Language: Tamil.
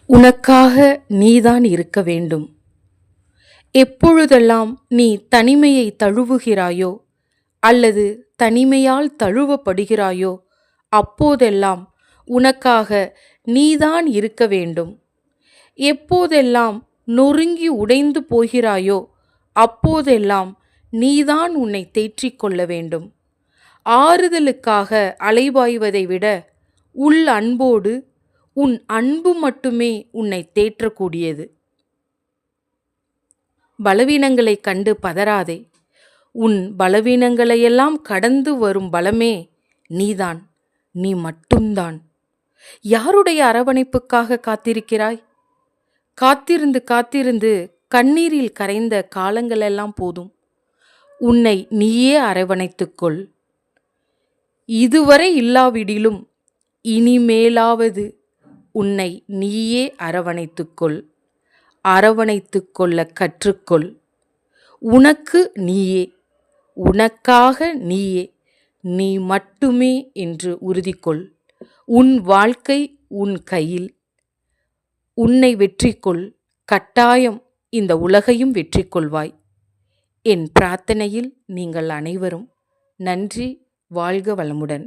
உனக்காக நீதான் இருக்க வேண்டும். எப்பொழுதெல்லாம் நீ தனிமையை தழுவுகிறாயோ அல்லது தனிமையால் தழுவப்படுகிறாயோ அப்போதெல்லாம் உனக்காக நீதான் இருக்க வேண்டும். எப்போதெல்லாம் நொறுங்கி உடைந்து போகிறாயோ அப்போதெல்லாம் நீதான் உன்னை தேற்றிக் கொள்ள வேண்டும். ஆறுதலுக்காக அலைபாய்வதை விட உள் அன்போடு உன் அன்பு மட்டுமே உன்னை தேற்றக்கூடியது. பலவீனங்களை கண்டு பதறாதே. உன் பலவீனங்களையெல்லாம் கடந்து வரும் பலமே நீதான், நீ மட்டும்தான். யாருடைய அரவணைப்புக்காக காத்திருக்கிறாய்? காத்திருந்து காத்திருந்து கண்ணீரில் கரைந்த காலங்களெல்லாம் போதும். உன்னை நீயே அரவணைத்துக்கொள். இதுவரை இல்லாவிடிலும் இனிமேலாவது உன்னை நீயே அரவணைத்துக்கொள். அரவணைத்து கொள்ள கற்றுக்கொள். உனக்கு நீயே, உனக்காக நீயே, நீ மட்டுமே என்று உறுதி கொள். உன் வாழ்க்கை உன் கையில். உன்னை வெற்றி கொள். கட்டாயம் இந்த உலகையும் வெற்றி கொள்வாய். என் பிரார்த்தனையில் நீங்கள் அனைவரும். நன்றி. வாழ்க வளமுடன்.